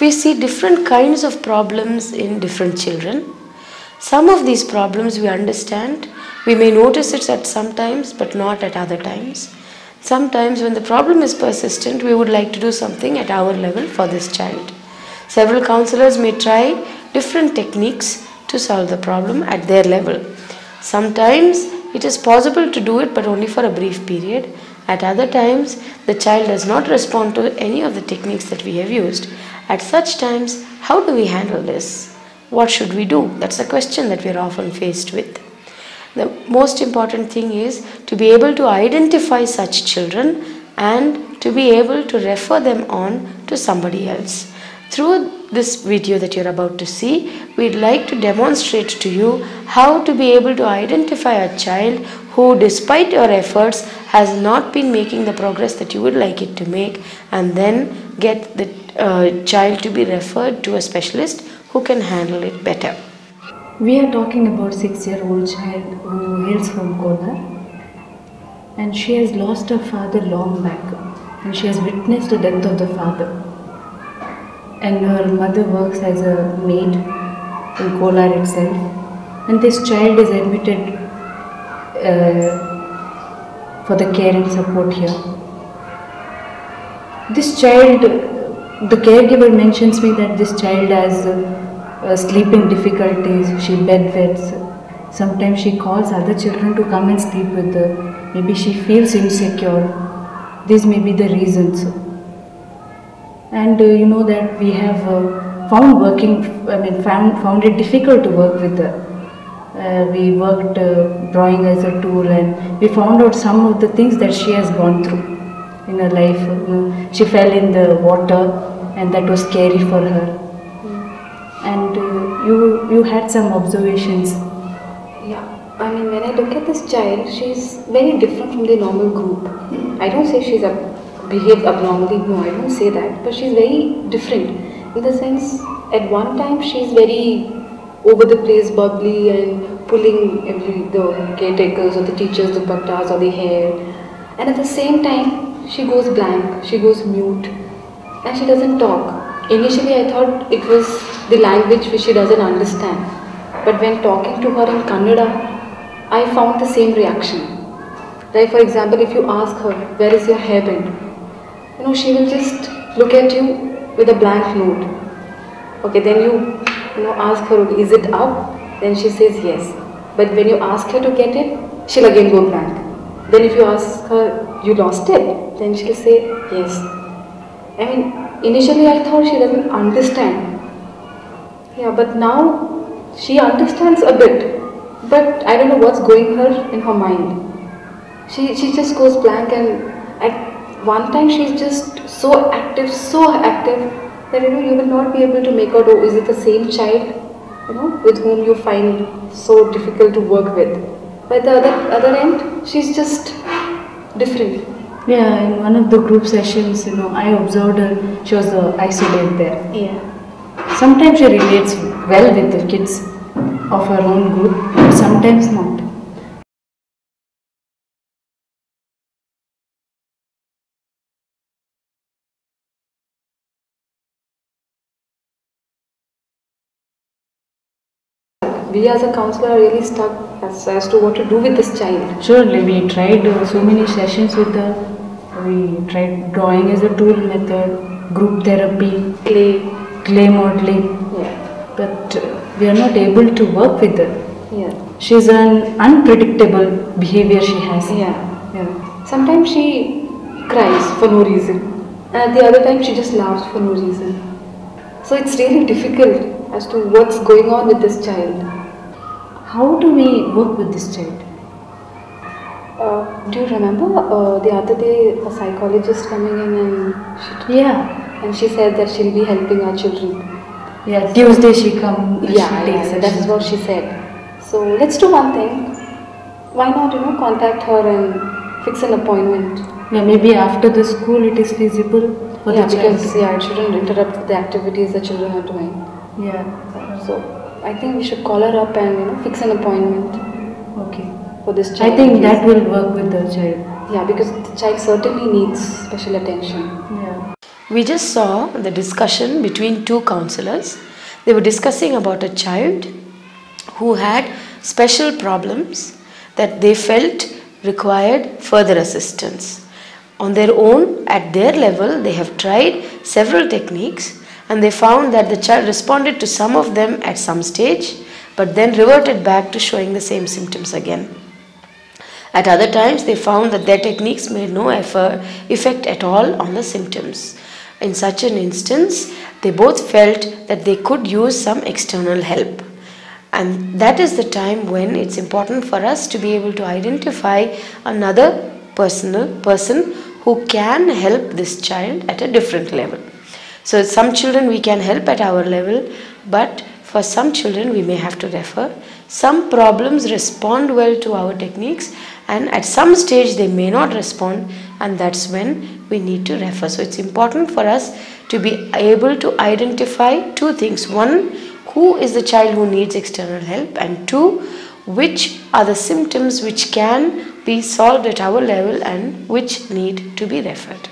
we see different kinds of problems in different children. Some of these problems we understand, we may notice it at some times but not at other times. Sometimes when the problem is persistent, we would like to do something at our level for this child. Several counselors may try different techniques to solve the problem at their level. Sometimes it is possible to do it but only for a brief period. At other times, the child does not respond to any of the techniques that we have used. At such times, how do we handle this? What should we do? That's a question that we are often faced with. The most important thing is to be able to identify such children and to be able to refer them on to somebody else. Through this video that you're about to see, we'd like to demonstrate to you how to be able to identify a child who, despite your efforts, has not been making the progress that you would like it to make, and then get the child to be referred to a specialist who can handle it better. We are talking about 6-year-old child who hails from Kolar, and she has lost her father long back, and she has witnessed the death of the father. And her mother works as a maid in Kolar itself, and this child is admitted for the care and support here. This child, the caregiver mentions me that this child has sleeping difficulties, she bedwets. Sometimes she calls other children to come and sleep with her. Maybe she feels insecure. These may be the reasons. And you know that we have found it difficult to work with her. We worked drawing as a tool, and we found out some of the things that she has gone through in her life. She fell in the water, and that was scary for her. And you had some observations. Yeah, I mean, when I look at this child, she's very different from the normal group. I don't say she's behaves abnormally, no, I don't say that, but she's very different in the sense, at one time she's very over the place, bubbly, and pulling the caretakers or the teachers' dupattas or the hair, and at the same time she goes blank, she goes mute, and she doesn't talk. Initially I thought it was the language which she doesn't understand, but when talking to her in Kannada, I found the same reaction. Like, for example, if you ask her, where is your hairband? She will just look at you with a blank note. Okay, then you ask her, is it up? Then she says yes. But when you ask her to get it, she'll again go blank. Then if you ask her, you lost it? Then she'll say yes. I mean, initially I thought she doesn't understand. Yeah, but now she understands a bit. But I don't know what's going her in her mind. She just goes blank, and at one time she's just so active that you will not be able to make out, oh, is it the same child with whom you find so difficult to work with. By the other end, she's just different. Yeah, in one of the group sessions, I observed her, she was isolated there. Yeah. Sometimes she relates well with the kids of her own group, but sometimes not. We as a counselor are really stuck as to what to do with this child. Surely, we tried so many sessions with her. We tried drawing as a tool method, group therapy, clay modeling. Yeah. But we are not able to work with her. Yeah. She's an unpredictable behavior she has. Yeah. Sometimes she cries for no reason, and at the other time she just laughs for no reason. So it's really difficult as to what's going on with this child. How do we work with this child? Do you remember the other day a psychologist coming in and she said that she'll be helping our children. Yeah, Tuesday she comes. Yeah, that is what she said. So let's do one thing. Why not contact her and fix an appointment? Yeah, maybe after the school it is feasible for the child. Because it shouldn't interrupt the activities the children are doing. Yeah. So I think we should call her up and fix an appointment. Okay. For this child. I think that will work with the child. Yeah, because the child certainly needs special attention. Yeah. We just saw the discussion between two counselors. They were discussing about a child who had special problems that they felt required further assistance. On their own, at their level, they have tried several techniques and they found that the child responded to some of them at some stage but then reverted back to showing the same symptoms again. At other times, they found that their techniques made no effect at all on the symptoms. In such an instance, they both felt that they could use some external help. And that is the time when it's important for us to be able to identify another person who can help this child at a different level. So some children we can help at our level, but for some children we may have to refer. Some problems respond well to our techniques and at some stage they may not respond, and that's when we need to refer. So it's important for us to be able to identify two things. One, who is the child who needs external help, and two, which are the symptoms which can be solved at our level and which need to be referred.